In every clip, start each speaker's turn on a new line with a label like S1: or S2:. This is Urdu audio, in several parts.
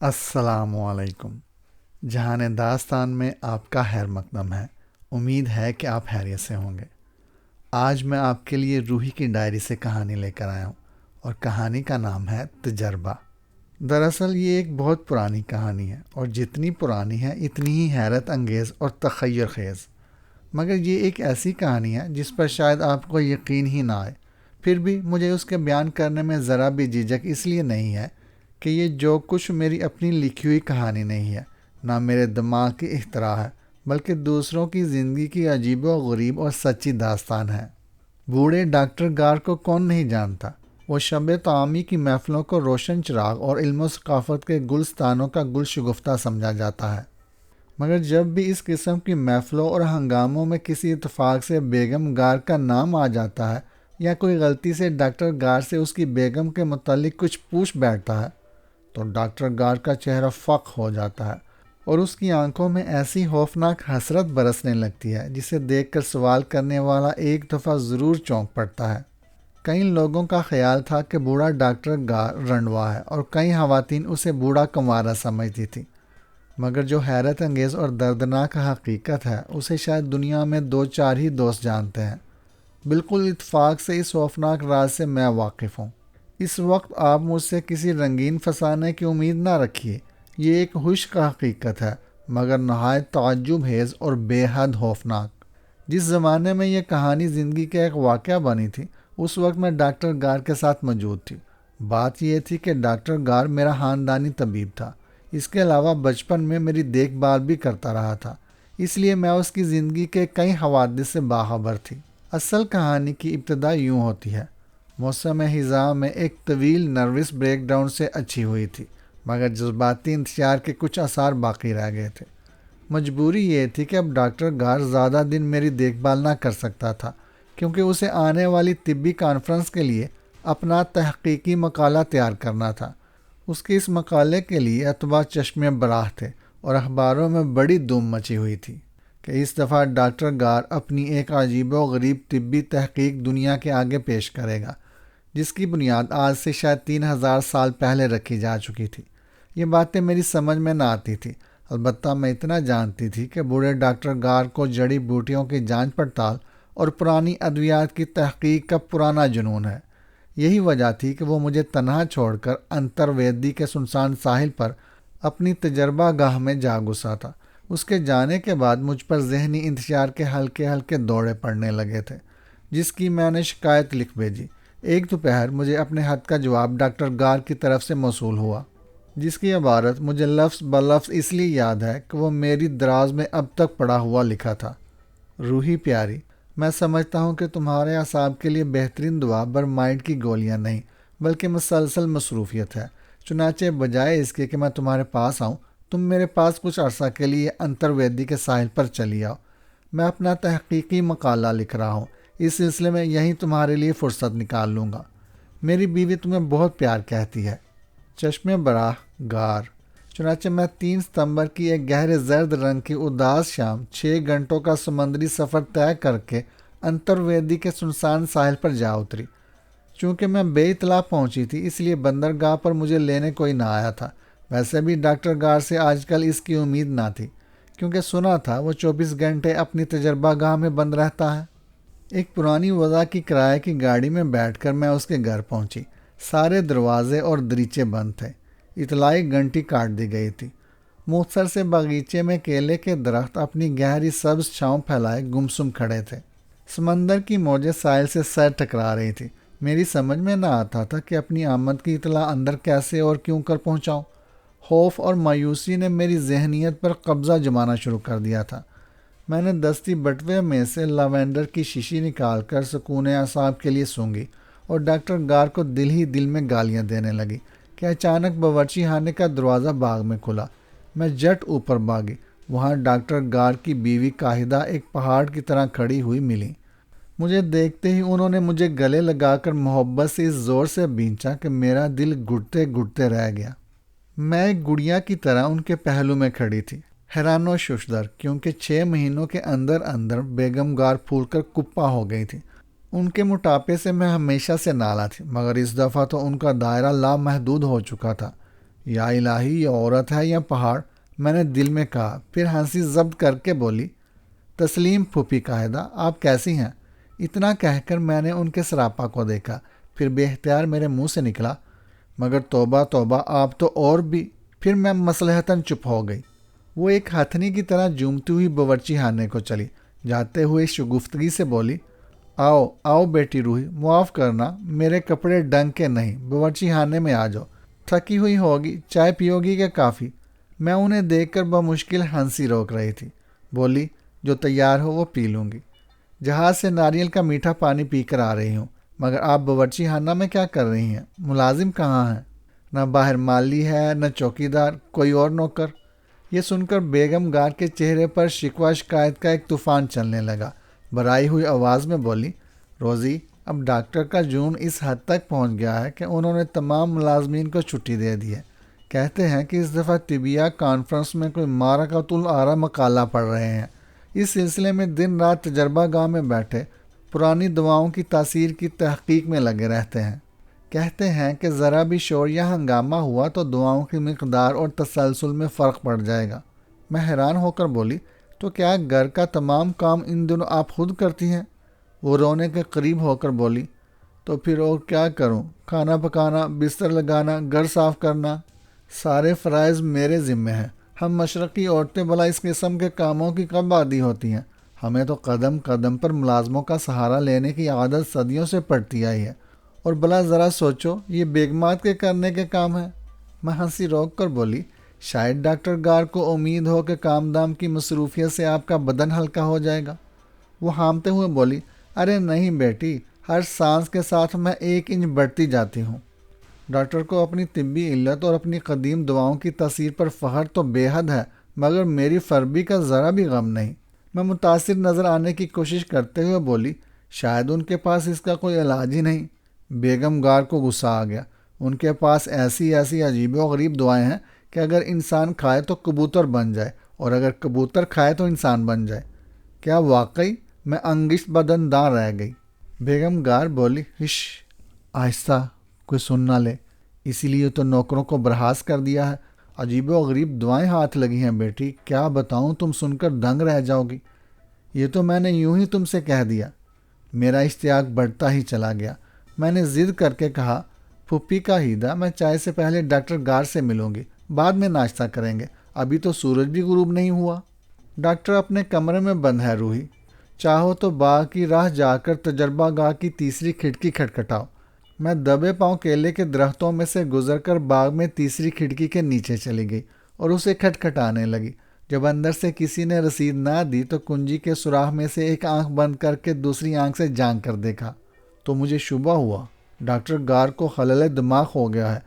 S1: السلام علیکم۔ جہان داستان میں آپ کا خیر مقدم ہے۔ امید ہے کہ آپ خیریت سے ہوں گے۔ آج میں آپ کے لیے روحی کی ڈائری سے کہانی لے کر آیا ہوں، اور کہانی کا نام ہے تجربہ۔ دراصل یہ ایک بہت پرانی کہانی ہے، اور جتنی پرانی ہے اتنی ہی حیرت انگیز اور تخیر خیز۔ مگر یہ ایک ایسی کہانی ہے جس پر شاید آپ کو یقین ہی نہ آئے، پھر بھی مجھے اس کے بیان کرنے میں ذرا بھی جھجک اس لیے نہیں ہے کہ یہ جو کچھ میری اپنی لکھی ہوئی کہانی نہیں ہے، نہ میرے دماغ کی اختراع ہے، بلکہ دوسروں کی زندگی کی عجیب و غریب اور سچی داستان ہے۔ بوڑھے ڈاکٹر گار کو کون نہیں جانتا؟ وہ شب تعامی کی محفلوں کو روشن چراغ اور علم و ثقافت کے گلستانوں کا گل شگفتہ سمجھا جاتا ہے۔ مگر جب بھی اس قسم کی محفلوں اور ہنگاموں میں کسی اتفاق سے بیگم گار کا نام آ جاتا ہے، یا کوئی غلطی سے ڈاکٹر گار سے اس کی بیگم کے متعلق کچھ پوچھ بیٹھتا ہے، تو ڈاکٹر گار کا چہرہ فق ہو جاتا ہے، اور اس کی آنکھوں میں ایسی خوفناک حسرت برسنے لگتی ہے جسے دیکھ کر سوال کرنے والا ایک دفعہ ضرور چونک پڑتا ہے۔ کئی لوگوں کا خیال تھا کہ بوڑھا ڈاکٹر گار رنڈوا ہے، اور کئی خواتین اسے بوڑھا کنوارا سمجھتی تھی۔ مگر جو حیرت انگیز اور دردناک حقیقت ہے، اسے شاید دنیا میں دو چار ہی دوست جانتے ہیں۔ بالکل اتفاق سے اس خوفناک راز سے میں واقف ہوں۔ اس وقت آپ مجھ سے کسی رنگین فسانے کی امید نہ رکھیے۔ یہ ایک خشک حقیقت ہے، مگر نہایت تعجب خیز اور بے حد خوفناک۔ جس زمانے میں یہ کہانی زندگی کا ایک واقعہ بنی تھی، اس وقت میں ڈاکٹر گار کے ساتھ موجود تھی۔ بات یہ تھی کہ ڈاکٹر گار میرا خاندانی طبیب تھا۔ اس کے علاوہ بچپن میں میری دیکھ بھال بھی کرتا رہا تھا، اس لیے میں اس کی زندگی کے کئی حوادث سے باخبر تھی۔ اصل کہانی کی ابتدا یوں ہوتی ہے۔ موسم خزاں میں ایک طویل نروس بریک ڈاؤن سے اچھی ہوئی تھی، مگر جذباتی انتشار کے کچھ آثار باقی رہ گئے تھے۔ مجبوری یہ تھی کہ اب ڈاکٹر گار زیادہ دن میری دیکھ بھال نہ کر سکتا تھا، کیونکہ اسے آنے والی طبی کانفرنس کے لیے اپنا تحقیقی مقالہ تیار کرنا تھا۔ اس کے اس مقالے کے لیے اتباع چشمے براہ تھے، اور اخباروں میں بڑی دھوم مچی ہوئی تھی کہ اس دفعہ ڈاکٹر گار اپنی ایک عجیب و غریب طبی تحقیق دنیا کے آگے پیش کرے گا، جس کی بنیاد آج سے شاید 3000 سال پہلے رکھی جا چکی تھی۔ یہ باتیں میری سمجھ میں نہ آتی تھی، البتہ میں اتنا جانتی تھی کہ بوڑھے ڈاکٹر گار کو جڑی بوٹیوں کی جانچ پڑتال اور پرانی ادویات کی تحقیق کا پرانا جنون ہے۔ یہی وجہ تھی کہ وہ مجھے تنہا چھوڑ کر انترویدی کے سنسان ساحل پر اپنی تجربہ گاہ میں جا گھسا تھا۔ اس کے جانے کے بعد مجھ پر ذہنی انتشار کے ہلکے ہلکے دورے پڑنے لگے تھے، جس کی میں نے شکایت لکھ بھیجی۔ ایک دوپہر مجھے اپنے خط کا جواب ڈاکٹر گار کی طرف سے موصول ہوا، جس کی عبارت مجھے لفظ بلفظ اس لیے یاد ہے کہ وہ میری دراز میں اب تک پڑا ہوا لکھا تھا۔ روحی پیاری، میں سمجھتا ہوں کہ تمہارے اعصاب کے لیے بہترین دوا برمائڈ کی گولیاں نہیں، بلکہ مسلسل مصروفیت ہے۔ چنانچہ بجائے اس کے کہ میں تمہارے پاس آؤں، تم میرے پاس کچھ عرصہ کے لیے انترویدی کے ساحل پر چلی آؤ۔ میں اپنا تحقیقی مقالہ لکھ رہا ہوں، اس سلسلے میں یہیں تمہارے لیے فرصت نکال لوں گا۔ میری بیوی تمہیں بہت پیار کہتی ہے۔ چشمے براہ گار۔ چنانچہ میں 3 ستمبر کی ایک گہرے زرد رنگ کی اداس شام 6 گھنٹوں کا سمندری سفر طے کر کے انترویدی کے سنسان ساحل پر جا اتری۔ چونکہ میں بے اطلاع پہنچی تھی، اس لیے بندرگاہ پر مجھے لینے کوئی نہ آیا تھا۔ ویسے بھی ڈاکٹر گار سے آج کل اس کی امید نہ تھی، کیونکہ سنا تھا وہ 24 گھنٹے اپنی تجربہ گاہ میں بند رہتا ہے۔ ایک پرانی وضع کی کرائے کی گاڑی میں بیٹھ کر میں اس کے گھر پہنچی۔ سارے دروازے اور دریچے بند تھے۔ اطلاعی گھنٹی کاٹ دی گئی تھی۔ مختصر سے باغیچے میں کیلے کے درخت اپنی گہری سبز چھاؤں پھیلائے گمسم کھڑے تھے۔ سمندر کی موجیں ساحل سے سر ٹکرا رہی تھی۔ میری سمجھ میں نہ آتا تھا کہ اپنی آمد کی اطلاع اندر کیسے اور کیوں کر پہنچاؤں۔ خوف اور مایوسی نے میری ذہنیت پر قبضہ جمانا شروع کر دیا تھا۔ میں نے دستی بٹوے میں سے لیوینڈر کی شیشی نکال کر سکون اعصاب کے لیے سونگھی، اور ڈاکٹر گار کو دل ہی دل میں گالیاں دینے لگی کہ اچانک باورچی خانے کا دروازہ باغ میں کھلا۔ میں جٹ اوپر بھاگی۔ وہاں ڈاکٹر گار کی بیوی قاہدہ ایک پہاڑ کی طرح کھڑی ہوئی ملی۔ مجھے دیکھتے ہی انہوں نے مجھے گلے لگا کر محبت سے اس زور سے بھینچا کہ میرا دل گھٹتے گھٹتے رہ گیا۔ میں ایک گڑیا کی طرح ان کے پہلو میں کھڑی تھی، حیران و ششدر، کیونکہ 6 مہینوں کے اندر اندر بیگم گار پھول کر کپا ہو گئی تھی۔ ان کے موٹاپے سے میں ہمیشہ سے نالا تھی، مگر اس دفعہ تو ان کا دائرہ لامحدود ہو چکا تھا۔ یا الہی، یہ عورت ہے یا پہاڑ؟ میں نے دل میں کہا، پھر ہنسی ضبط کر کے بولی، تسلیم پھوپھی قاہدہ، آپ کیسی ہیں؟ اتنا کہہ کر میں نے ان کے سراپا کو دیکھا، پھر بے اختیار میرے منہ سے نکلا، مگر توبہ توبہ، آپ تو اور بھی۔ پھر میں مصلحتاً چپ ہو گئی۔ وہ ایک ہتھنی کی طرح جومتی ہوئی باورچی خانے کو چلی، جاتے ہوئے شگفتگی سے بولی، آؤ آؤ بیٹی روحی، معاف کرنا، میرے کپڑے ڈنگ کے نہیں، باورچی خانے میں آ جاؤ، تھکی ہوئی ہوگی، چائے پیو گی کہ کافی؟ میں انہیں دیکھ کر بمشکل ہنسی روک رہی تھی۔ بولی، جو تیار ہو وہ پی لوں گی، جہاز سے ناریل کا میٹھا پانی پی کر آ رہی ہوں۔ مگر آپ باورچی خانہ میں کیا کر رہی ہیں؟ ملازم کہاں ہیں؟ نہ باہر مالی ہے، نہ چوکیدار، کوئی اور نوکر؟ یہ سن کر بیگم گار کے چہرے پر شکوہ شکایت کا ایک طوفان چلنے لگا۔ بھرائی ہوئی آواز میں بولی، روزی، اب ڈاکٹر کا جنون اس حد تک پہنچ گیا ہے کہ انہوں نے تمام ملازمین کو چھٹی دے دی ہے۔ کہتے ہیں کہ اس دفعہ طبیہ کانفرنس میں کوئی مارکۃ العرا مقالہ پڑھ رہے ہیں۔ اس سلسلے میں دن رات تجربہ گاہ میں بیٹھے پرانی دواؤں کی تاثیر کی تحقیق میں لگے رہتے ہیں۔ کہتے ہیں کہ ذرا بھی شور یا ہنگامہ ہوا تو دواؤں کی مقدار اور تسلسل میں فرق پڑ جائے گا۔ میں حیران ہو کر بولی، تو کیا گھر کا تمام کام ان دنوں آپ خود کرتی ہیں؟ وہ رونے کے قریب ہو کر بولی، تو پھر اور کیا کروں؟ کھانا پکانا، بستر لگانا، گھر صاف کرنا، سارے فرائض میرے ذمے ہیں۔ ہم مشرقی عورتیں بھلا اس قسم کے کاموں کی کب عادی ہوتی ہیں؟ ہمیں تو قدم قدم پر ملازموں کا سہارا لینے کی عادت صدیوں سے پڑتی آئی ہے، اور بھلا ذرا سوچو، یہ بیگمات کے کرنے کے کام ہیں۔ میں ہنسی روک کر بولی، شاید ڈاکٹر گار کو امید ہو کہ کام دام کی مصروفیت سے آپ کا بدن ہلکا ہو جائے گا۔ وہ ہامتے ہوئے بولی، ارے نہیں بیٹی، ہر سانس کے ساتھ میں 1 انچ بڑھتی جاتی ہوں۔ ڈاکٹر کو اپنی طبی علت اور اپنی قدیم دواؤں کی تاثیر پر فخر تو بے حد ہے، مگر میری فربی کا ذرا بھی غم نہیں۔ میں متاثر نظر آنے کی کوشش کرتے ہوئے بولی، شاید ان کے پاس اس کا کوئی علاج ہی نہیں۔ بیگم گار کو غصہ آ گیا۔ ان کے پاس ایسی عجیب و غریب دعائیں ہیں کہ اگر انسان کھائے تو کبوتر بن جائے، اور اگر کبوتر کھائے تو انسان بن جائے۔ کیا واقعی؟ میں انگشت بدندار رہ گئی۔ بیگم گار بولی، ہش، آہستہ، کوئی سن نہ لے، اسی لیے تو نوکروں کو برخاست کر دیا ہے۔ عجیب و غریب دعائیں ہاتھ لگی ہیں بیٹی، کیا بتاؤں، تم سن کر دنگ رہ جاؤ گی۔ یہ تو میں نے یوں ہی تم سے کہہ دیا۔ میرا اشتیاق بڑھتا ہی چلا گیا۔ میں نے ضد کر کے کہا، پھپھی کا ہیدا، میں چائے سے پہلے ڈاکٹر گار سے ملوں گی، بعد میں ناشتہ کریں گے، ابھی تو سورج بھی غروب نہیں ہوا۔ ڈاکٹر اپنے کمرے میں بند ہے روحی، چاہو تو باغ کی راہ جا کر تجربہ گاہ کی تیسری کھڑکی کھٹکھٹاؤ۔ میں دبے پاؤں کیلے کے درختوں میں سے گزر کر باغ میں تیسری کھڑکی کے نیچے چلی گئی اور اسے کھٹکھٹانے لگی۔ جب اندر سے کسی نے رسید نہ دی تو کنجی کے سوراخ میں سے ایک آنکھ بند کر کے دوسری آنکھ سے جھانک کر دیکھا تو مجھے شبہ ہوا ڈاکٹر گار کو خلل دماغ ہو گیا ہے۔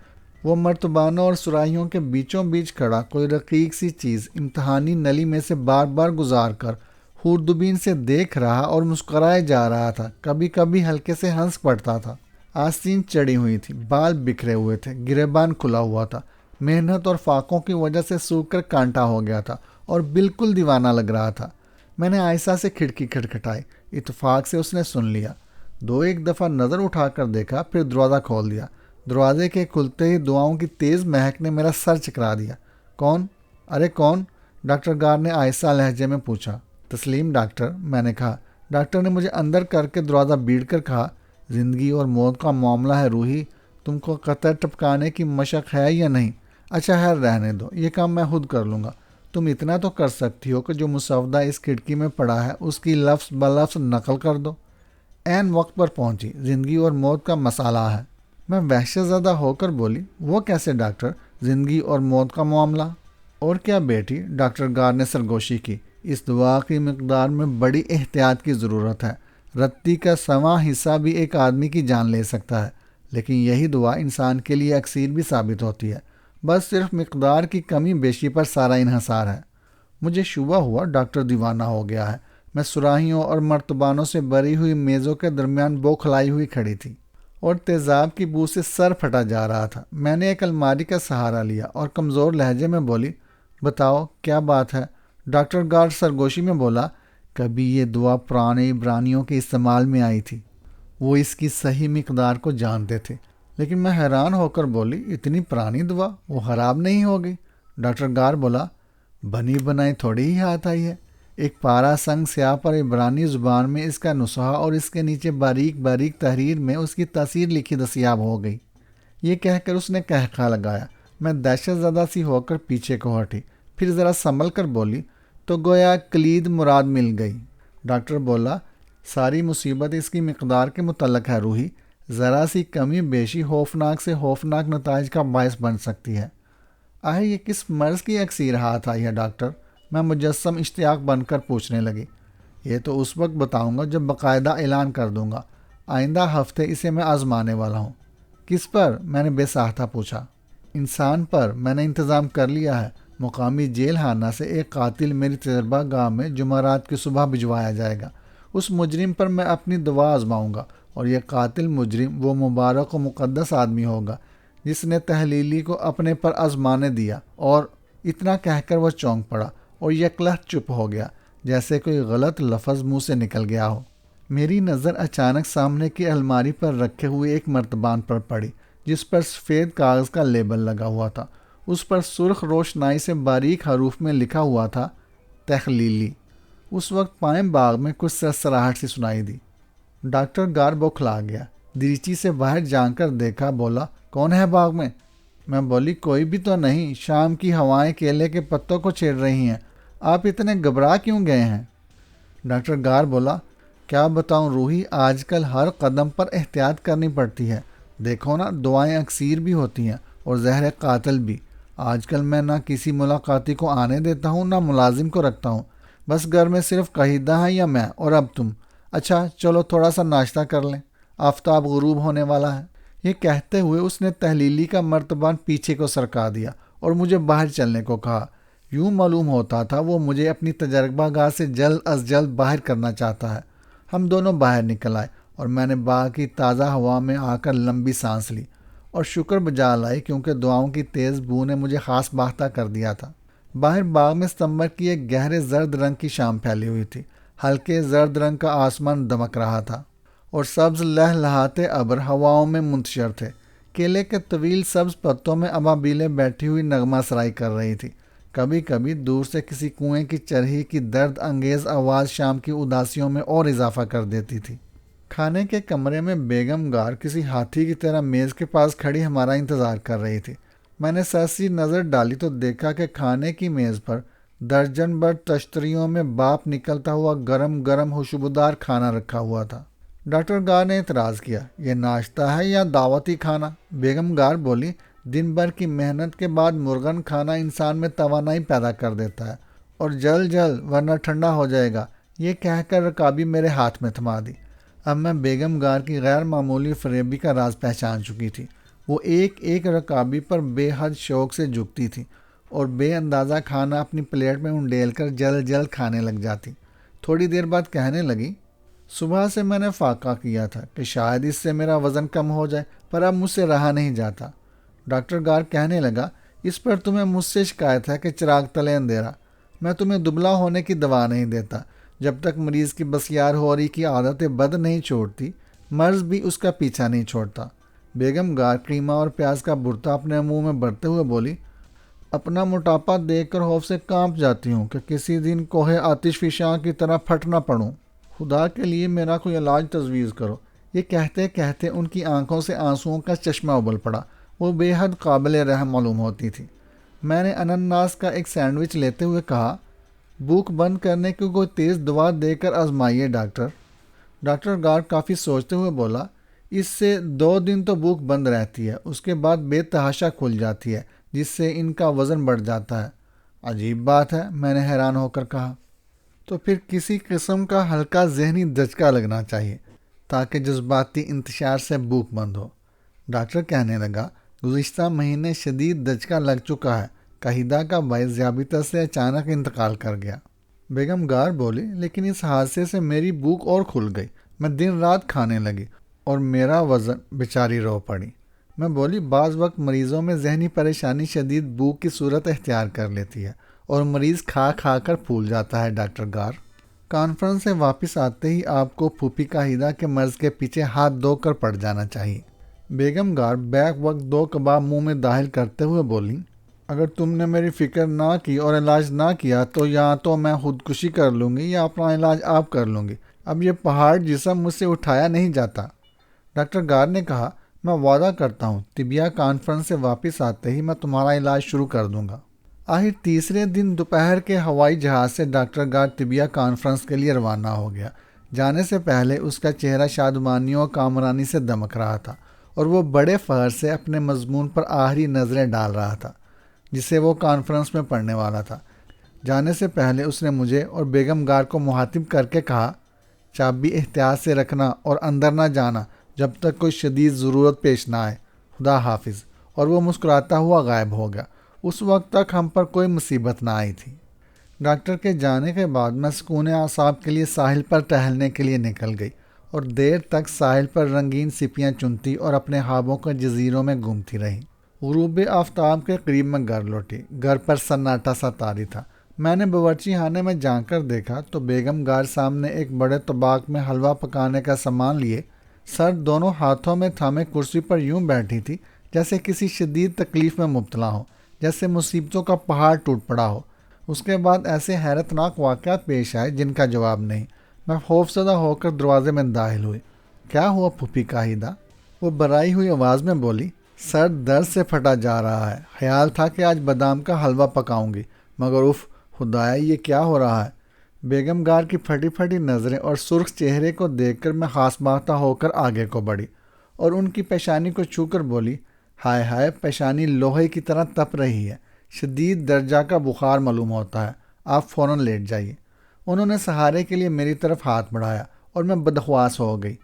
S1: وہ مرتبانوں اور سراہیوں کے بیچوں بیچ کھڑا کوئی رقیق سی چیز امتحانی نلی میں سے بار بار گزار کر خوردبین سے دیکھ رہا اور مسکرائے جا رہا تھا، کبھی کبھی ہلکے سے ہنس پڑتا تھا۔ آستین چڑھی ہوئی تھی، بال بکھرے ہوئے تھے، گریبان کھلا ہوا تھا، محنت اور فاقوں کی وجہ سے سوکھ کر کانٹا ہو گیا تھا اور بالکل دیوانہ لگ رہا تھا۔ میں نے آہستہ سے کھڑکی کھٹکھٹائی، اتفاق سے اس نے سن لیا۔ 2-1 دفعہ نظر اٹھا کر دیکھا، پھر دروازہ کھول دیا۔ دروازے کے کھلتے ہی دعاؤں کی تیز مہک نے میرا سر چکرا دیا۔ کون؟ ارے کون؟ ڈاکٹر گار نے آہستہ لہجے میں پوچھا۔ تسلیم ڈاکٹر، میں نے کہا۔ ڈاکٹر نے مجھے اندر کر کے دروازہ بیڑ کر کہا، زندگی اور موت کا معاملہ ہے روحی، تم کو قطر ٹپکانے کی مشق ہے یا نہیں؟ اچھا خیر رہنے دو، یہ کام میں خود کر لوں گا۔ تم اتنا تو کر سکتی ہو کہ جو مسودہ اس کھڑکی میں پڑا ہے اس کی لفظ بلفظ نقل کر دو۔ عین وقت پر پہنچی، زندگی اور موت کا مسئلہ ہے۔ میں وحشت زدہ ہو کر بولی، وہ کیسے ڈاکٹر، زندگی اور موت کا معاملہ؟ اور کیا بیٹی، ڈاکٹر گار نے سرگوشی کی، اس دعا کی مقدار میں بڑی احتیاط کی ضرورت ہے۔ رتی کا سواں حصہ بھی ایک آدمی کی جان لے سکتا ہے، لیکن یہی دعا انسان کے لیے اکسیر بھی ثابت ہوتی ہے۔ بس صرف مقدار کی کمی بیشی پر سارا انحصار ہے۔ مجھے شبہ ہوا ڈاکٹر دیوانہ ہو گیا ہے۔ میں سراہیوں اور مرتبانوں سے بری ہوئی میزوں کے درمیان بوکھلائی ہوئی کھڑی تھی اور تیزاب کی بو سے سر پھٹا جا رہا تھا۔ میں نے ایک الماری کا سہارا لیا اور کمزور لہجے میں بولی، بتاؤ کیا بات ہے؟ ڈاکٹر گار سرگوشی میں بولا، کبھی یہ دعا پرانے عبرانیوں کے استعمال میں آئی تھی، وہ اس کی صحیح مقدار کو جانتے تھے، لیکن میں حیران ہو کر بولی، اتنی پرانی دوا وہ خراب نہیں ہوگی؟ ڈاکٹر گار بولا، بنی بنائی تھوڑی ہی ہاتھ آئی ہے۔ ایک پارا سنگ سیاہ پر عبرانی زبان میں اس کا نسخہ اور اس کے نیچے باریک باریک تحریر میں اس کی تاثیر لکھی دستیاب ہو گئی۔ یہ کہہ کر اس نے قہقہ لگایا۔ میں دہشت زدہ سی ہو کر پیچھے کو ہٹی، پھر ذرا سنبھل کر بولی، تو گویا کلید مراد مل گئی۔ ڈاکٹر بولا، ساری مصیبت اس کی مقدار کے متعلق ہے روحی، ذرا سی کمی بیشی خوفناک سے خوفناک نتائج کا باعث بن سکتی ہے۔ آہ، یہ کس مرض کی اکسیر ہاتھ آئی ہے ڈاکٹر؟ میں مجسم اشتیاق بن کر پوچھنے لگی۔ یہ تو اس وقت بتاؤں گا جب باقاعدہ اعلان کر دوں گا۔ آئندہ ہفتے اسے میں آزمانے والا ہوں۔ کس پر؟ میں نے بے ساختہ پوچھا۔ انسان پر میں نے انتظام کر لیا ہے۔ مقامی جیل خانہ سے ایک قاتل میری تجربہ گاہ میں جمعرات کی صبح بھجوایا جائے گا۔ اس مجرم پر میں اپنی دوا آزماؤں گا، اور یہ قاتل مجرم وہ مبارک و مقدس آدمی ہوگا جس نے تحلیلی کو اپنے پر آزمانے دیا۔ اور اتنا کہہ کر وہ چونک پڑا اور یکلخت چپ ہو گیا، جیسے کوئی غلط لفظ منہ سے نکل گیا ہو۔ میری نظر اچانک سامنے کی الماری پر رکھے ہوئے ایک مرتبان پر پڑی جس پر سفید کاغذ کا لیبل لگا ہوا تھا۔ اس پر سرخ روشنائی سے باریک حروف میں لکھا ہوا تھا، تخلیلی۔ اس وقت پائیں باغ میں کچھ سرسراہٹ سی سنائی دی۔ ڈاکٹر گار بوکھلا گیا، دریچی سے باہر جان کر دیکھا، بولا، کون ہے باغ میں؟ میں بولی، کوئی بھی تو نہیں، شام کی ہوائیں کیلے کے پتوں کو چھیڑ رہی ہیں۔ آپ اتنے گھبرا کیوں گئے ہیں؟ ڈاکٹر گار بولا، کیا بتاؤں روحی، آج کل ہر قدم پر احتیاط کرنی پڑتی ہے۔ دیکھو نا، دعائیں اکسیر بھی ہوتی ہیں اور زہر قاتل بھی۔ آج کل میں نہ کسی ملاقاتی کو آنے دیتا ہوں، نہ ملازم کو رکھتا ہوں۔ بس گھر میں صرف قہیدہ ہے یا میں اور اب تم۔ اچھا چلو تھوڑا سا ناشتہ کر لیں، آفتاب غروب ہونے والا ہے۔ یہ کہتے ہوئے اس نے تحلیلی کا مرتبان پیچھے کو سرکا دیا اور مجھے باہر چلنے کو کہا۔ یوں معلوم ہوتا تھا وہ مجھے اپنی تجربہ گاہ سے جلد از جلد باہر کرنا چاہتا ہے۔ ہم دونوں باہر نکل آئے اور میں نے باغ کی تازہ ہوا میں آ کر لمبی سانس لی اور شکر بجا لائی، کیونکہ دعاؤں کی تیز بو نے مجھے خاص باختہ کر دیا تھا۔ باہر باغ میں ستمبر کی ایک گہرے زرد رنگ کی شام پھیلی ہوئی تھی۔ ہلکے زرد رنگ کا آسمان دمک رہا تھا اور سبز لہلہاتے ابر ہواؤں میں منتشر تھے۔ کیلے کے طویل سبز پتوں میں ابابیلیں بیٹھی ہوئی نغمہ سرائی کر رہی تھی۔ کبھی کبھی دور سے کسی کنویں کی چرہی کی درد انگیز آواز شام کی اداسیوں میں اور اضافہ کر دیتی تھی۔ کھانے کے کمرے میں بیگم گار کسی ہاتھی کی طرح میز کے پاس کھڑی ہمارا انتظار کر رہی تھی۔ میں نے سرسی نظر ڈالی تو دیکھا کہ کھانے کی میز پر درجن بھر تشتریوں میں باپ نکلتا ہوا گرم گرم خوشبودار کھانا رکھا ہوا تھا۔ ڈاکٹر گار نے اعتراض کیا، یہ ناشتہ ہے یا دعوتی کھانا؟ بیگم گار بولی، دن بھر کی محنت کے بعد مرغن کھانا انسان میں توانائی پیدا کر دیتا ہے، اور جل جل ورنہ ٹھنڈا ہو جائے گا۔ یہ کہہ کر رکابی میرے ہاتھ میں تھما دی۔ اب میں بیگم گار کی غیر معمولی فریبی کا راز پہچان چکی تھی۔ وہ ایک ایک رکابی پر بے حد شوق سے جھکتی تھی اور بے اندازہ کھانا اپنی پلیٹ میں انڈیل کر جل جل کھانے لگ جاتی۔ تھوڑی دیر بعد کہنے لگی، صبح سے میں نے فاقہ کیا تھا کہ شاید اس سے میرا وزن کم ہو جائے، پر اب مجھ سے رہا نہیں جاتا۔ ڈاکٹر گار کہنے لگا، اس پر تمہیں مجھ سے شکایت ہے کہ چراغ تلے اندھیرا۔ میں تمہیں دبلا ہونے کی دوا نہیں دیتا۔ جب تک مریض کی بسیار ہوری کی عادت بد نہیں چھوڑتی، مرض بھی اس کا پیچھا نہیں چھوڑتا۔ بیگم گار قیمہ اور پیاز کا بھرتا اپنے منہ میں بھرتے ہوئے بولی، اپنا موٹاپا دیکھ کر خوف سے کانپ جاتی ہوں کہ کسی دن کوہ آتش فشاں کی طرح پھٹ نہ پڑوں۔ خدا کے لیے میرا کوئی علاج تجویز کرو۔ یہ کہتے کہتے ان کی آنکھوں سے آنسوؤں کا چشمہ ابل پڑا۔ وہ بے حد قابل رحم معلوم ہوتی تھی۔ میں نے انناس کا ایک سینڈوچ لیتے ہوئے کہا، بھوک بند کرنے کی کوئی تیز دوا دے کر آزمائیے ڈاکٹر۔ ڈاکٹر گار کافی سوچتے ہوئے بولا، اس سے 2 دن تو بھوک بند رہتی ہے، اس کے بعد بے تحاشا کھل جاتی ہے، جس سے ان کا وزن بڑھ جاتا ہے۔ عجیب بات ہے، میں نے حیران ہو کر کہا۔ تو پھر کسی قسم کا ہلکا ذہنی دھچکا لگنا چاہیے تاکہ جذباتی انتشار سے بھوک بند ہو۔ ڈاکٹر کہنے لگا، گزشتہ مہینے شدید دھچکا لگ چکا ہے، قہیدہ کا باعث ذیابیطس سے اچانک انتقال کر گیا۔ بیگم گار بولی، لیکن اس حادثے سے میری بھوک اور کھل گئی، میں دن رات کھانے لگی اور میرا وزن بیچاری رو پڑی۔ میں بولی، بعض وقت مریضوں میں ذہنی پریشانی شدید بھوک کی صورت اختیار کر لیتی ہے اور مریض کھا کھا کر پھول جاتا ہے ڈاکٹر گار۔ کانفرنس سے واپس آتے ہی آپ کو پھوپھی قہیدہ کے مرض کے پیچھے ہاتھ دھو کر پڑ جانا چاہیے۔ بیگم گار بیک وقت 2 کباب منہ میں داخل کرتے ہوئے بولی، اگر تم نے میری فکر نہ کی اور علاج نہ کیا تو یا تو میں خودکشی کر لوں گی یا اپنا علاج آپ کر لوں گی۔ اب یہ پہاڑ جسم مجھ سے اٹھایا نہیں جاتا۔ ڈاکٹر گار نے کہا، میں وعدہ کرتا ہوں طبیہ کانفرنس سے واپس آتے ہی میں تمہارا علاج شروع کر دوں گا۔ آخر تیسرے دن دوپہر کے ہوائی جہاز سے ڈاکٹر گار طبیہ کانفرنس کے لیے روانہ ہو گیا۔ جانے سے پہلے اس کا چہرہ شادمانیوں اور کامرانی سے دمک رہا تھا اور وہ بڑے فخر سے اپنے مضمون پر آخری نظریں ڈال رہا تھا جسے وہ کانفرنس میں پڑھنے والا تھا۔ جانے سے پہلے اس نے مجھے اور بیگم گار کو مخاطب کر کے کہا، چابی احتیاط سے رکھنا اور اندر نہ جانا جب تک کوئی شدید ضرورت پیش نہ آئے، خدا حافظ۔ اور وہ مسکراتا ہوا غائب ہو گیا۔ اس وقت تک ہم پر کوئی مصیبت نہ آئی تھی۔ ڈاکٹر کے جانے کے بعد میں سکون اعصاب کے لیے ساحل پر ٹہلنے کے لیے نکل گئی اور دیر تک ساحل پر رنگین سپیاں چنتی اور اپنے خوابوں کے جزیروں میں گھومتی رہی۔ غروب آفتاب کے قریب میں گھر لوٹی۔ گھر پر سناٹا سا طاری تھا۔ میں نے باورچی خانے میں جا کر دیکھا تو بیگم گار سامنے ایک بڑے طباق میں حلوہ پکانے کا سامان لیے سر دونوں ہاتھوں میں تھامے کرسی پر یوں بیٹھی تھی جیسے کسی شدید تکلیف میں مبتلا ہو، جیسے مصیبتوں کا پہاڑ ٹوٹ پڑا ہو۔ اس کے بعد ایسے حیرتناک واقعات پیش آئے جن کا جواب نہیں۔ میں خوفزدہ ہو کر دروازے میں داخل ہوئی۔ کیا ہوا پھوپھی کاہیدہ؟ وہ برائی ہوئی آواز میں بولی۔ سر درد سے پھٹا جا رہا ہے۔ خیال تھا کہ آج بادام کا حلوہ پکاؤں گی، مگر اف خدایا یہ کیا ہو رہا ہے۔ بیگم گار کی پھٹی پھٹی نظریں اور سرخ چہرے کو دیکھ کر میں خاص باختہ ہو کر آگے کو بڑھی اور ان کی پیشانی کو چھو کر بولی، ہائے ہائے، پیشانی لوہے کی طرح تپ رہی ہے، شدید درجہ کا بخار معلوم ہوتا ہے، آپ فوراً لیٹ جائیے۔ انہوں نے سہارے کے لیے میری طرف ہاتھ بڑھایا اور میں بدحواس ہو گئی۔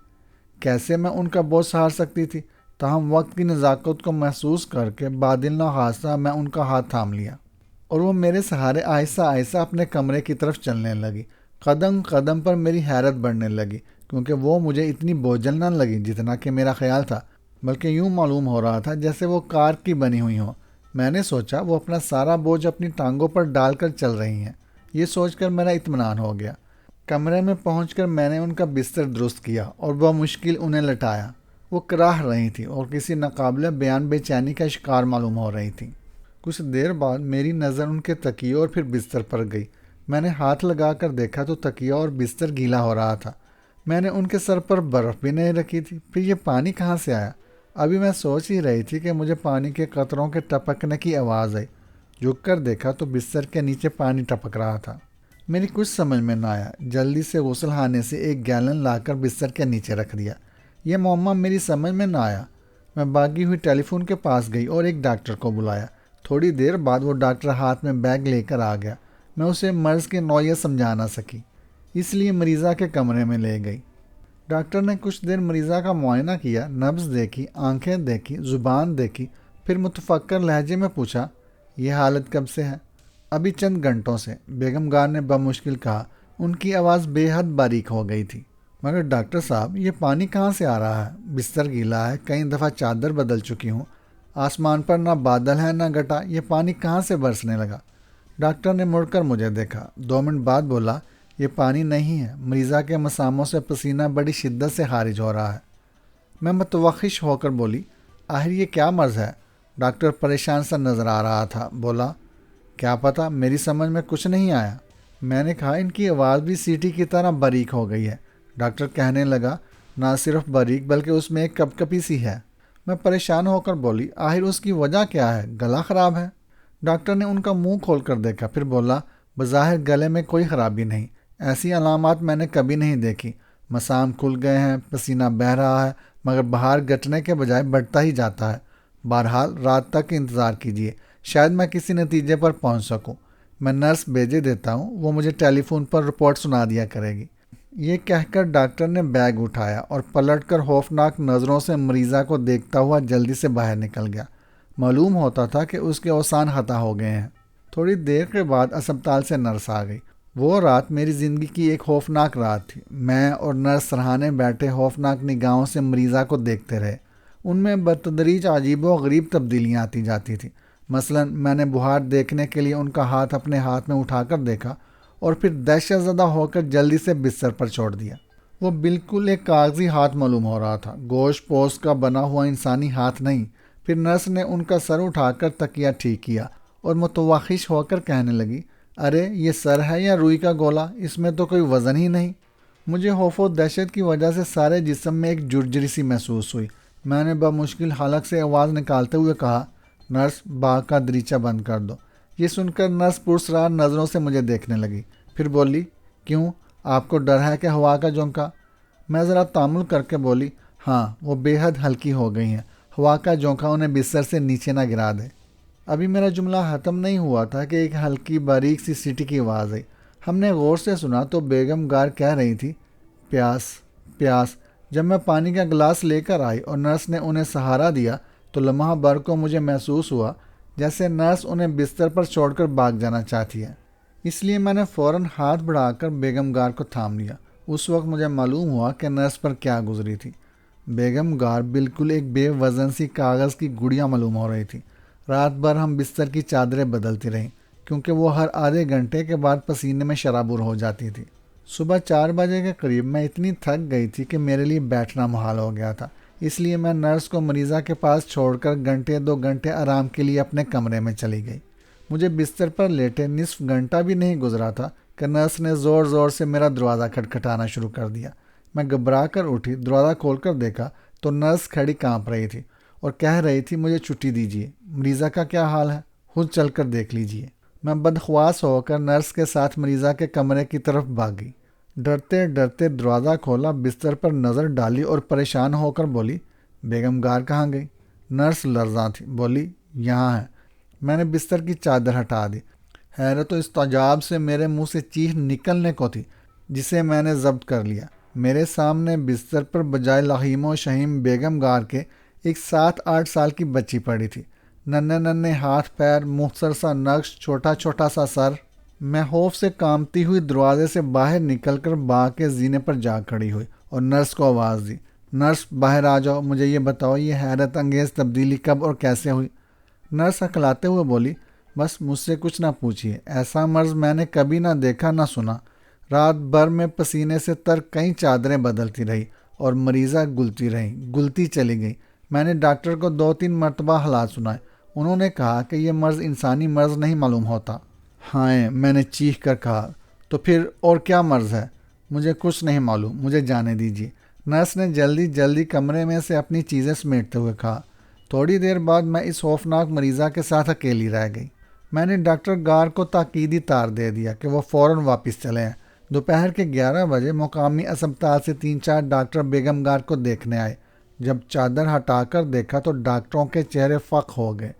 S1: کیسے میں ان کا بوجھ سہار سکتی تھی؟ تاہم وقت کی نزاکت کو محسوس کر کے بادل نہ خاصہ میں ان کا ہاتھ تھام لیا اور وہ میرے سہارے آہستہ آہستہ اپنے کمرے کی طرف چلنے لگی۔ قدم قدم پر میری حیرت بڑھنے لگی کیونکہ وہ مجھے اتنی بوجھل نہ لگی جتنا کہ میرا خیال تھا، بلکہ یوں معلوم ہو رہا تھا جیسے وہ کار کی بنی ہوئی ہوں۔ میں نے سوچا وہ اپنا سارا بوجھ اپنی ٹانگوں پر ڈال کر چل رہی ہیں۔ یہ سوچ کر میرا اطمینان ہو گیا۔ کمرے میں پہنچ کر میں نے ان کا بستر درست کیا اور بمشکل انہیں لٹایا۔ وہ کراہ رہی تھی اور کسی ناقابل بیان بے چینی کا شکار معلوم ہو رہی تھی۔ کچھ دیر بعد میری نظر ان کے تکیے اور پھر بستر پر گئی۔ میں نے ہاتھ لگا کر دیکھا تو تکیہ اور بستر گیلا ہو رہا تھا۔ میں نے ان کے سر پر برف بھی نہیں رکھی تھی، پھر یہ پانی کہاں سے آیا؟ ابھی میں سوچ ہی رہی تھی کہ مجھے پانی کے قطروں کے ٹپکنے کی آواز آئی۔ جھک کر دیکھا تو بستر کے نیچے پانی ٹپک رہا تھا۔ میری کچھ سمجھ میں نہ آیا۔ جلدی سے غسل خانے سے 1 گیلن لا کر بستر کے نیچے رکھ دیا۔ یہ معمہ میری سمجھ میں نہ آیا۔ میں بھاگی ہوئی ٹیلی فون کے پاس گئی اور ایک ڈاکٹر کو بلایا۔ تھوڑی دیر بعد وہ ڈاکٹر ہاتھ میں بیگ لے کر آ گیا۔ میں اسے مرض کی نوعیت سمجھا نہ سکی، اس لیے مریضہ کے کمرے میں لے گئی۔ ڈاکٹر نے کچھ دیر مریضہ کا معائنہ کیا، نبض دیکھی، آنکھیں دیکھی، زبان دیکھی، پھر متفکر لہجے میں پوچھا، یہ حالت کب سے ہے؟ ابھی چند گھنٹوں سے، بیگم گار نے بمشکل کہا۔ ان کی آواز بے حد باریک ہو گئی تھی۔ مگر ڈاکٹر صاحب، یہ پانی کہاں سے آ رہا ہے؟ بستر گیلا ہے، کئی دفعہ چادر بدل چکی ہوں، آسمان پر نہ بادل ہے نہ گھٹا، یہ پانی کہاں سے برسنے لگا؟ ڈاکٹر نے مڑ کر مجھے دیکھا۔ 2 منٹ بعد بولا، یہ پانی نہیں ہے، مریضہ کے مساموں سے پسینہ بڑی شدت سے خارج ہو رہا ہے۔ میں متوحش ہو کر بولی، آخر یہ کیا مرض ہے؟ ڈاکٹر پریشان سا نظر آ رہا تھا۔ بولا، کیا پتہ، میری سمجھ میں کچھ نہیں آیا۔ میں نے کہا، ان کی آواز بھی سیٹی کی طرح باریک ہو گئی ہے۔ ڈاکٹر کہنے لگا، نہ صرف باریک بلکہ اس میں ایک کپکپی سی ہے۔ میں پریشان ہو کر بولی، آخر اس کی وجہ کیا ہے؟ گلا خراب ہے؟ ڈاکٹر نے ان کا منہ کھول کر دیکھا، پھر بولا، بظاہر گلے میں کوئی خرابی نہیں، ایسی علامات میں نے کبھی نہیں دیکھی۔ مسام کھل گئے ہیں، پسینہ بہہ رہا ہے، مگر بہار گھٹنے کے بجائے بڑھتا ہی جاتا ہے۔ بہرحال رات تک انتظار کیجیے، شاید میں کسی نتیجے پر پہنچ سکوں۔ میں نرس بھیجے دیتا ہوں، وہ مجھے ٹیلی فون پر رپورٹ سنا دیا کرے گی۔ یہ کہہ کر ڈاکٹر نے بیگ اٹھایا اور پلٹ کر خوفناک نظروں سے مریضہ کو دیکھتا ہوا جلدی سے باہر نکل گیا۔ معلوم ہوتا تھا کہ اس کے اوسان خطا ہو گئے ہیں۔ تھوڑی دیر کے بعد اسپتال سے نرس آ گئی۔ وہ رات میری زندگی کی ایک خوفناک رات تھی۔ میں اور نرس سرہانے بیٹھے خوفناک نگاہوں سے مریضہ کو دیکھتے رہے۔ ان میں بتدریج عجیب و غریب تبدیلیاں آتی جاتی تھیں۔ مثلا میں نے بخار دیکھنے کے لیے ان کا ہاتھ اپنے ہاتھ میں اٹھا کر دیکھا اور پھر دہشت زدہ ہو کر جلدی سے بستر پر چھوڑ دیا۔ وہ بالکل ایک کاغذی ہاتھ معلوم ہو رہا تھا، گوشت پوست کا بنا ہوا انسانی ہاتھ نہیں۔ پھر نرس نے ان کا سر اٹھا کر تکیہ ٹھیک کیا اور متوحش ہو کر کہنے لگی، ارے یہ سر ہے یا روئی کا گولا؟ اس میں تو کوئی وزن ہی نہیں۔ مجھے خوف و دہشت کی وجہ سے سارے جسم میں ایک جرجری سی محسوس ہوئی۔ میں نے بمشکل حلق سے آواز نکالتے ہوئے کہا، نرس باغ کا دریچہ بند کر دو۔ یہ سن کر نرس پرسرار نظروں سے مجھے دیکھنے لگی، پھر بولی، کیوں، آپ کو ڈر ہے کہ ہوا کا جھونکا؟ میں ذرا تامل کر کے بولی، ہاں، وہ بے حد ہلکی ہو گئی ہیں، ہوا کا جھونکا انہیں بستر سے نیچے نہ گرا دے۔ ابھی میرا جملہ ختم نہیں ہوا تھا کہ ایک ہلکی باریک سی سیٹی کی آواز آئی۔ ہم نے غور سے سنا تو بیگم گار کہہ رہی تھی، پیاس پیاس۔ جب میں پانی کا گلاس لے کر آئی اور نرس نے انہیں سہارا دیا تو لمحہ بھر کو مجھے محسوس ہوا جیسے نرس انہیں بستر پر چھوڑ کر بھاگ جانا چاہتی ہے۔ اس لیے میں نے فوراً ہاتھ بڑھا کر بیگم گار کو تھام لیا۔ اس وقت مجھے معلوم ہوا کہ نرس پر کیا گزری تھی۔ بیگم گار بالکل ایک بے وزن سی کاغذ کی گڑیا معلوم ہو رہی تھی۔ رات بھر ہم بستر کی چادریں بدلتی رہیں کیونکہ وہ ہر آدھے گھنٹے کے بعد پسینے میں شرابور ہو جاتی تھی۔ صبح 4 بجے کے قریب میں اتنی تھک گئی تھی کہ میرے لیے بیٹھنا محال ہو گیا تھا، اس لیے میں نرس کو مریضہ کے پاس چھوڑ کر 1-2 گھنٹے آرام کے لیے اپنے کمرے میں چلی گئی۔ مجھے بستر پر لیٹے نصف گھنٹہ بھی نہیں گزرا تھا کہ نرس نے زور زور سے میرا دروازہ کھٹکھٹانا شروع کر دیا۔ میں گھبرا کر اٹھی، دروازہ کھول کر دیکھا تو نرس کھڑی کانپ رہی تھی اور کہہ رہی تھی، مجھے چھٹی دیجیے، مریضہ کا کیا حال ہے، خود چل کر دیکھ لیجیے۔ میں بدخواس ہو کر نرس کے ساتھ مریضہ کے کمرے کی طرف بھاگی۔ ڈرتے ڈرتے دروازہ کھولا، بستر پر نظر ڈالی اور پریشان ہو کر بولی، بیگم گار کہاں گئی؟ نرس لرزاں تھی، بولی، یہاں ہے۔ میں نے بستر کی چادر ہٹا دی۔ حیرت و استعجاب سے میرے منہ سے چیخ نکلنے کو تھی جسے میں نے ضبط کر لیا۔ میرے سامنے بستر پر بجائے لحیم و شہیم بیگم گار کے ایک 7-8 سال کی بچی پڑی تھی، ننھے ننھے ہاتھ پیر، مختصر سا نقش، چھوٹا چھوٹا سا سر۔ میں خوف سے کانپتی ہوئی دروازے سے باہر نکل کر باغ کے زینے پر جا کھڑی ہوئی اور نرس کو آواز دی، نرس باہر آ جاؤ، مجھے یہ بتاؤ یہ حیرت انگیز تبدیلی کب اور کیسے ہوئی؟ نرس ہکلاتے ہوئے بولی، بس مجھ سے کچھ نہ پوچھیے، ایسا مرض میں نے کبھی نہ دیکھا نہ سنا۔ رات بھر میں پسینے سے تر کئی چادریں بدلتی رہی اور مریضہ گلتی رہی، گلتی چلی گئی۔ میں نے ڈاکٹر کو 2-3 مرتبہ حالات سنائے، انہوں نے کہا کہ یہ مرض انسانی مرض نہیں معلوم ہوتا۔ ہائے، میں نے چیخ کر کہا، تو پھر اور کیا مرض ہے؟ مجھے کچھ نہیں معلوم، مجھے جانے دیجیے۔ نرس نے جلدی جلدی کمرے میں سے اپنی چیزیں سمیٹتے ہوئے کہا۔ تھوڑی دیر بعد میں اس خوفناک مریضہ کے ساتھ اکیلی رہ گئی۔ میں نے ڈاکٹر گار کو تاکیدی تار دے دیا کہ وہ فوراً واپس چلے ہیں۔ دوپہر کے 11 بجے مقامی اسپتال سے 3-4 ڈاکٹر بیگم گار کو دیکھنے آئے۔ جب چادر ہٹا کر دیکھا تو ڈاکٹروں کے چہرے فق ہو گئے۔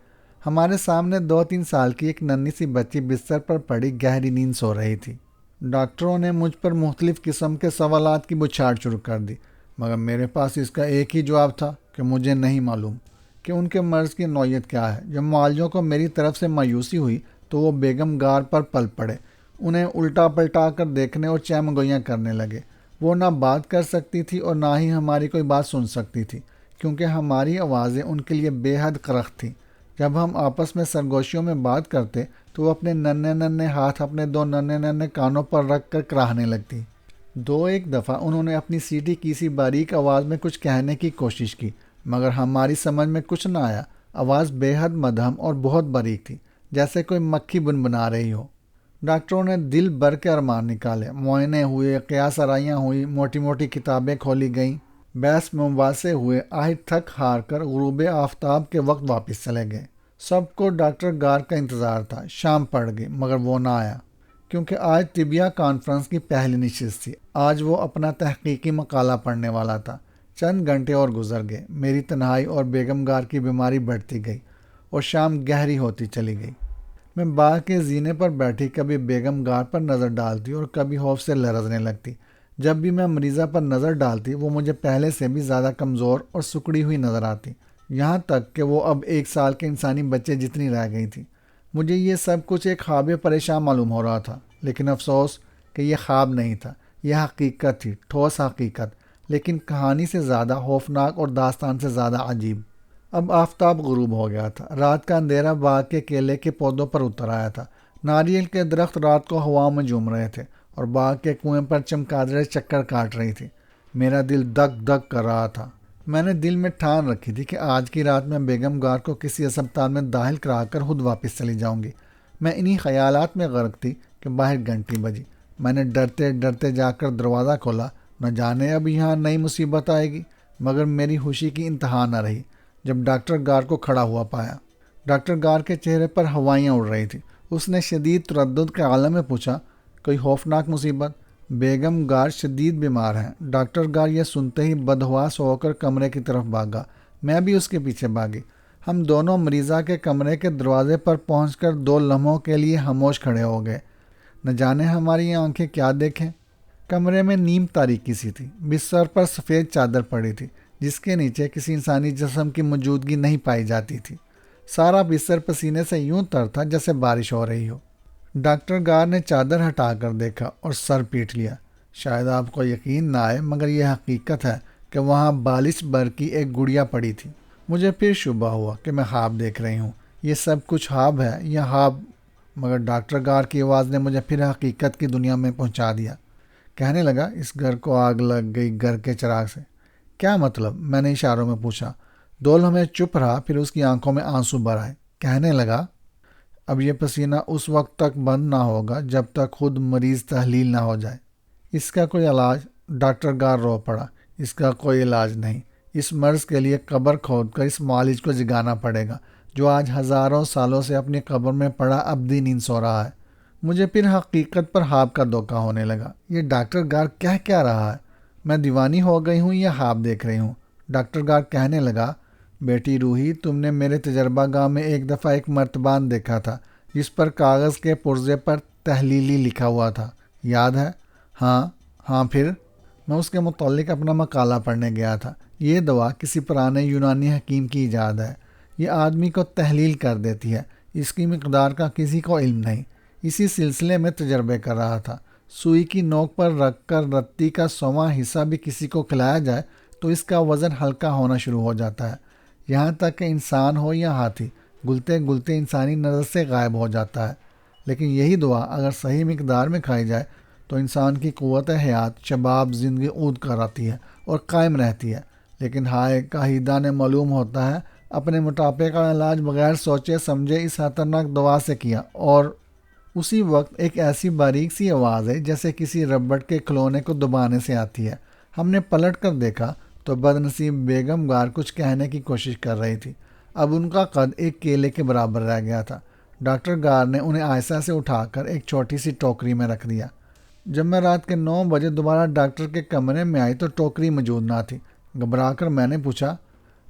S1: ہمارے سامنے 2-3 سال کی ایک ننھی سی بچی بستر پر پڑی گہری نیند سو رہی تھی۔ ڈاکٹروں نے مجھ پر مختلف قسم کے سوالات کی بچھاڑ شروع کر دی، مگر میرے پاس اس کا ایک ہی جواب تھا کہ مجھے نہیں معلوم کہ ان کے مرض کی نوعیت کیا ہے۔ جب معالجوں کو میری طرف سے مایوسی ہوئی تو وہ بیگم گار پر پل پڑے، انہیں الٹا پلٹا کر دیکھنے اور چہمگوئیاں کرنے لگے۔ وہ نہ بات کر سکتی تھی اور نہ ہی ہماری کوئی بات سن سکتی تھی کیونکہ ہماری آوازیں ان کے لیے بے حد کرخت تھیں۔ جب ہم آپس میں سرگوشیوں میں بات کرتے تو وہ اپنے ننھے ننھے ہاتھ اپنے 2 ننھے ننھے کانوں پر رکھ کر کراہنے لگتی۔ 2-1 دفعہ انہوں نے اپنی سیٹی کی سی باریک آواز میں کچھ کہنے کی کوشش کی مگر ہماری سمجھ میں کچھ نہ آیا۔ آواز بے حد مدھم اور بہت باریک تھی، جیسے کوئی مکھی بنبنا رہی ہو۔ ڈاکٹروں نے دل بھر کے ارمان نکالے، معائنے ہوئے، قیاس آرائیاں ہوئی، موٹی موٹی کتابیں کھولی گئیں، بحث مباحثے ہوئے، آخر تھک ہار کر غروب آفتاب کے وقت واپس چلے گئے۔ سب کو ڈاکٹر گار کا انتظار تھا۔ شام پڑ گئی مگر وہ نہ آیا کیونکہ آج طبیہ کانفرنس کی پہلی نشست تھی۔ آج وہ اپنا تحقیقی مقالہ پڑھنے والا تھا۔ چند گھنٹے اور گزر گئے، میری تنہائی اور بیگم گار کی بیماری بڑھتی گئی اور شام گہری ہوتی چلی گئی۔ میں باغ کے زینے پر بیٹھی کبھی بیگم گار پر نظر ڈالتی اور کبھی خوف سے لرزنے لگتی۔ جب بھی میں مریضہ پر نظر ڈالتی وہ مجھے پہلے سے بھی زیادہ کمزور اور سکڑی ہوئی نظر آتی، یہاں تک کہ وہ اب 1 سال کے انسانی بچے جتنی رہ گئی تھی۔ مجھے یہ سب کچھ ایک خواب پریشان معلوم ہو رہا تھا، لیکن افسوس کہ یہ خواب نہیں تھا، یہ حقیقت تھی، ٹھوس حقیقت، لیکن کہانی سے زیادہ خوفناک اور داستان سے زیادہ عجیب۔ اب آفتاب غروب ہو گیا تھا، رات کا اندھیرا باغ کے کیلے کے پودوں پر اتر آیا تھا۔ ناریل کے درخت رات کو ہوا میں جھوم رہے تھے اور باغ کے کنویں پر چمگادڑیں چکر کاٹ رہی تھی۔ میرا دل دک دک کر رہا تھا۔ میں نے دل میں ٹھان رکھی تھی کہ آج کی رات میں بیگم گار کو کسی اسپتال میں داخل کرا کر خود واپس چلی جاؤں گی۔ میں انہی خیالات میں غرق تھی کہ باہر گھنٹی بجی۔ میں نے ڈرتے ڈرتے جا کر دروازہ کھولا، نہ جانے اب یہاں نئی مصیبت آئے گی، مگر میری خوشی کی انتہا نہ رہی جب ڈاکٹر گار کو کھڑا ہوا پایا۔ ڈاکٹر گار کے چہرے پر ہوائیاں اڑ رہی تھیں۔ اس نے شدید تردد کے عالم میں پوچھا، کوئی خوفناک مصیبت؟ بیگم گار شدید بیمار ہیں۔ ڈاکٹر گار یہ سنتے ہی بدحواس ہو کر کمرے کی طرف بھاگا۔ میں بھی اس کے پیچھے بھاگی۔ ہم دونوں مریضہ کے کمرے کے دروازے پر پہنچ کر 2 لمحوں کے لیے خاموش کھڑے ہو گئے۔ نہ جانے ہماری آنکھیں کیا دیکھیں۔ کمرے میں نیم تاریکی سی تھی۔ بستر پر سفید چادر پڑی تھی جس کے نیچے کسی انسانی جسم کی موجودگی نہیں پائی جاتی تھی۔ سارا بستر پسینے سے یوں تر تھا جیسے بارش ہو رہی ہو۔ ڈاکٹر گار نے چادر ہٹا کر دیکھا اور سر پیٹ لیا۔ شاید آپ کو یقین نہ آئے مگر یہ حقیقت ہے کہ وہاں بالش بھر کی ایک گڑیا پڑی تھی۔ مجھے پھر شبہ ہوا کہ میں خواب دیکھ رہی ہوں۔ یہ سب کچھ خواب ہے یا خواب؟ مگر ڈاکٹر گار کی آواز نے مجھے پھر حقیقت کی دنیا میں پہنچا دیا۔ کہنے لگا، اس گھر کو آگ لگ گئی گھر کے چراغ سے۔ کیا مطلب؟ میں نے اشاروں میں پوچھا۔ 2 لمحے چپ رہا، پھر اس کی آنکھوں میں آنسو بھر آئے۔ کہنے لگا، اب یہ پسینہ اس وقت تک بند نہ ہوگا جب تک خود مریض تحلیل نہ ہو جائے۔ اس کا کوئی علاج؟ ڈاکٹر گار رو پڑا۔ اس کا کوئی علاج نہیں۔ اس مرض کے لیے قبر کھود کر اس معالج کو جگانا پڑے گا جو آج ہزاروں سالوں سے اپنی قبر میں پڑا ابدی نیند سو رہا ہے۔ مجھے پھر حقیقت پر خواب کا دھوکہ ہونے لگا۔ یہ ڈاکٹر گار کہہ کیا رہا ہے؟ میں دیوانی ہو گئی ہوں یا خواب دیکھ رہی ہوں؟ ڈاکٹر گار کہنے لگا، بیٹی روحی، تم نے میرے تجربہ گاہ میں ایک دفعہ ایک مرتبان دیکھا تھا جس پر کاغذ کے پرزے پر تحلیلی لکھا ہوا تھا، یاد ہے؟ ہاں پھر؟ میں اس کے متعلق اپنا مقالہ پڑھنے گیا تھا۔ یہ دوا کسی پرانے یونانی حکیم کی ایجاد ہے۔ یہ آدمی کو تحلیل کر دیتی ہے۔ اس کی مقدار کا کسی کو علم نہیں۔ اسی سلسلے میں تجربے کر رہا تھا۔ سوئی کی نوک پر رکھ کر رتی کا 100واں حصہ بھی کسی کو کھلایا جائے تو اس کا وزن ہلکا ہونا شروع ہو جاتا ہے، یہاں تک کہ انسان ہو یا ہاتھی، گلتے گلتے انسانی نظر سے غائب ہو جاتا ہے۔ لیکن یہی دوا اگر صحیح مقدار میں کھائی جائے تو انسان کی قوت حیات، شباب، زندگی عود کر آتی ہے اور قائم رہتی ہے۔ لیکن ہائے کاہیدہ نے معلوم ہوتا ہے اپنے موٹاپے کا علاج بغیر سوچے سمجھے اس خطرناک دوا سے کیا، اور اسی وقت ایک ایسی باریک سی آواز ہے جیسے کسی ربڑ کے کھلونے کو دبانے سے آتی ہے۔ ہم نے پلٹ کر دیکھا تو بدنصیب بیگم گار کچھ کہنے کی کوشش کر رہی تھی۔ اب ان کا قد ایک کیلے کے برابر رہ گیا تھا۔ ڈاکٹر گار نے انہیں آہستہ سے اٹھا کر ایک چھوٹی سی ٹوکری میں رکھ دیا۔ جب میں رات کے 9 بجے دوبارہ ڈاکٹر کے کمرے میں آئی تو ٹوکری موجود نہ تھی۔ گھبرا کر میں نے پوچھا،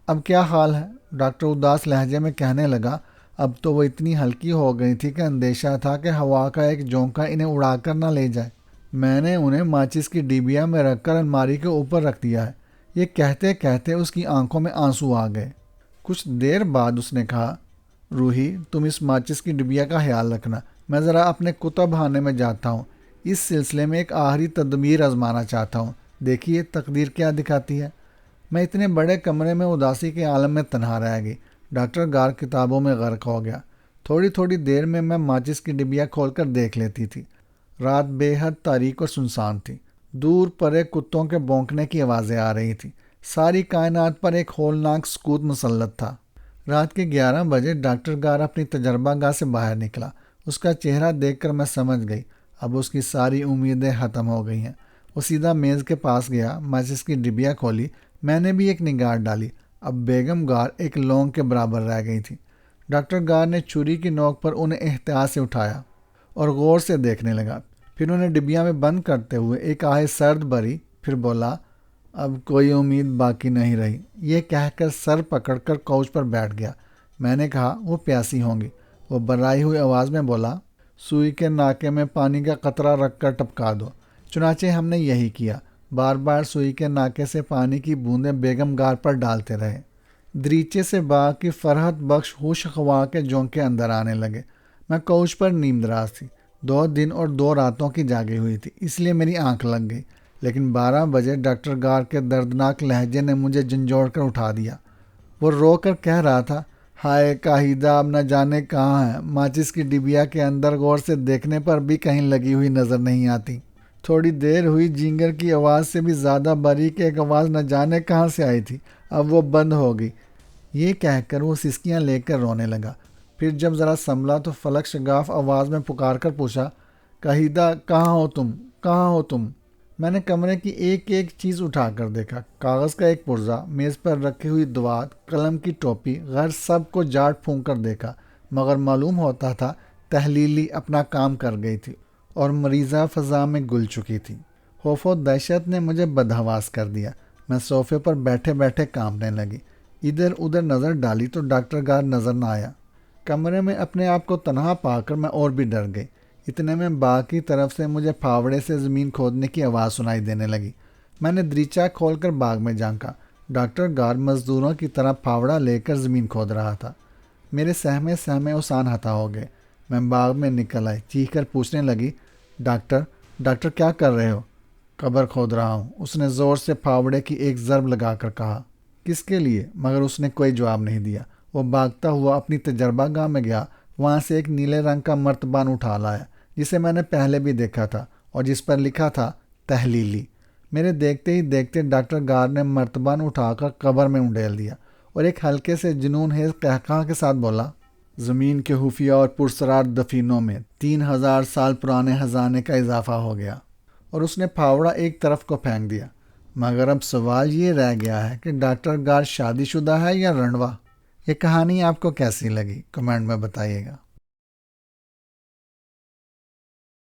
S1: اب کیا حال ہے؟ ڈاکٹر اداس لہجے میں کہنے لگا، اب تو وہ اتنی ہلکی ہو گئی تھی کہ اندیشہ تھا کہ ہوا کا ایک جھونکا انہیں اڑا کر نہ لے جائے۔ میں نے انہیں ماچس کی ڈبیا میں رکھ کر الماری کے اوپر رکھ دیا ہے۔ یہ کہتے کہتے اس کی آنکھوں میں آنسو آ گئے۔ کچھ دیر بعد اس نے کہا، روحی، تم اس ماچس کی ڈبیا کا خیال رکھنا، میں ذرا اپنے کتب خانے میں جاتا ہوں۔ اس سلسلے میں ایک آخری تدبیر آزمانا چاہتا ہوں، دیکھیے تقدیر کیا دکھاتی ہے۔ میں اتنے بڑے کمرے میں اداسی کے عالم میں تنہا رہ گئی۔ ڈاکٹر گار کتابوں میں غرق ہو گیا۔ تھوڑی تھوڑی دیر میں ماچس کی ڈبیا کھول کر دیکھ لیتی تھی۔ رات بے حد تاریک اور سنسان تھی۔ دور پرے کتوں کے بھونکنے کی آوازیں آ رہی تھیں۔ ساری کائنات پر ایک ہولناک سکوت مسلط تھا۔ رات کے 11 بجے ڈاکٹر گار اپنی تجربہ گاہ سے باہر نکلا۔ اس کا چہرہ دیکھ کر میں سمجھ گئی اب اس کی ساری امیدیں ختم ہو گئی ہیں۔ وہ سیدھا میز کے پاس گیا، ماچس کی ڈبیا کھولی۔ میں نے بھی ایک نگاہ ڈالی۔ اب بیگم گار ایک لونگ کے برابر رہ گئی تھی۔ ڈاکٹر گار نے چھری کی نوک پر انہیں احتیاط سے اٹھایا اور غور سے دیکھنے لگا، پھر انہیں ڈبیا میں بند کرتے ہوئے ایک آہ سرد بھری، پھر بولا، اب کوئی امید باقی نہیں رہی۔ یہ کہہ کر سر پکڑ کر کوچ پر بیٹھ گیا۔ میں نے کہا، وہ پیاسی ہوں گی۔ وہ برائی ہوئی آواز میں بولا، سوئی کے ناکے میں پانی کا قطرہ رکھ کر ٹپکا دو۔ چنانچہ ہم نے یہی کیا۔ بار بار سوئی کے ناکے سے پانی کی بوندیں بیگم گار پر ڈالتے رہے۔ دریچے سے باغ کی فرحت بخش ہوش خوا کے جھونکے اندر آنے لگے۔ میں کوچ پر نیم دراز تھی۔ 2 دن اور 2 راتوں کی جاگی ہوئی تھی، اس لیے میری آنکھ لگ گئی۔ لیکن 12 بجے ڈاکٹر گار کے دردناک لہجے نے مجھے جھنجھوڑ کر اٹھا دیا۔ وہ رو کر کہہ رہا تھا، ہائے کاہیدہ اب نہ جانے کہاں ہے۔ ماچس کی ڈبیا کے اندر غور سے دیکھنے پر بھی کہیں لگی ہوئی نظر نہیں آتی۔ تھوڑی دیر ہوئی، جینگر کی آواز سے بھی زیادہ باریک ایک آواز نہ جانے کہاں سے آئی تھی، اب وہ بند ہو گئی۔ یہ کہہ کر وہ سسکیاں لے کر رونے لگا۔ پھر جب ذرا سنبھلا تو فلک شگاف آواز میں پکار کر پوچھا، کہیدہ کہاں ہو تم، کہاں ہو تم؟ میں نے کمرے کی ایک ایک چیز اٹھا کر دیکھا، کاغذ کا ایک پرزہ، میز پر رکھی ہوئی دوات، قلم کی ٹوپی، غیر سب کو جاٹ پھونک کر دیکھا، مگر معلوم ہوتا تھا تحلیلی اپنا کام کر گئی تھی اور مریضہ فضا میں گل چکی تھی۔ خوف و دہشت نے مجھے بدحواس کر دیا۔ میں صوفے پر بیٹھے بیٹھے کانپنے لگی۔ ادھر ادھر نظر ڈالی تو ڈاکٹر گار نظر نہ آیا۔ کمرے میں اپنے آپ کو تنہا پا کر میں اور بھی ڈر گئی۔ اتنے میں باغ کی طرف سے مجھے پھاوڑے سے زمین کھودنے کی آواز سنائی دینے لگی۔ میں نے دریچہ کھول کر باغ میں جھانکا۔ ڈاکٹر گار مزدوروں کی طرح پھاوڑا لے کر زمین کھود رہا تھا۔ میرے سہمے سہمے اوسان ہتا ہو گئے۔ میں باغ میں نکل آئی، چیخ کر پوچھنے لگی، ڈاکٹر کیا کر رہے ہو؟ قبر کھود رہا ہوں، اس نے زور سے پھاوڑے کی ایک ضرب لگا کر کہا۔ کس کے لیے؟ مگر اس نے کوئی جواب نہیں دیا۔ وہ بھاگتا ہوا اپنی تجربہ گاہ میں گیا، وہاں سے ایک نیلے رنگ کا مرتبان اٹھا لایا، جسے میں نے پہلے بھی دیکھا تھا اور جس پر لکھا تھا تحلیلی۔ میرے دیکھتے ہی دیکھتے ڈاکٹر گار نے مرتبان اٹھا کر قبر میں انڈیل دیا اور ایک ہلکے سے جنون خیز قہقہہ کے ساتھ بولا، زمین کے خفیہ اور پرسرار دفینوں میں 3000 سال پرانے خزانے کا اضافہ ہو گیا۔ اور اس نے پھاوڑا ایک طرف کو پھینک دیا۔ مگر اب سوال یہ رہ گیا ہے کہ ڈاکٹر گار شادی شدہ ہے یا رنڈوا؟ یہ کہانی آپ کو کیسی لگی؟ کمنٹ میں بتائیے گا۔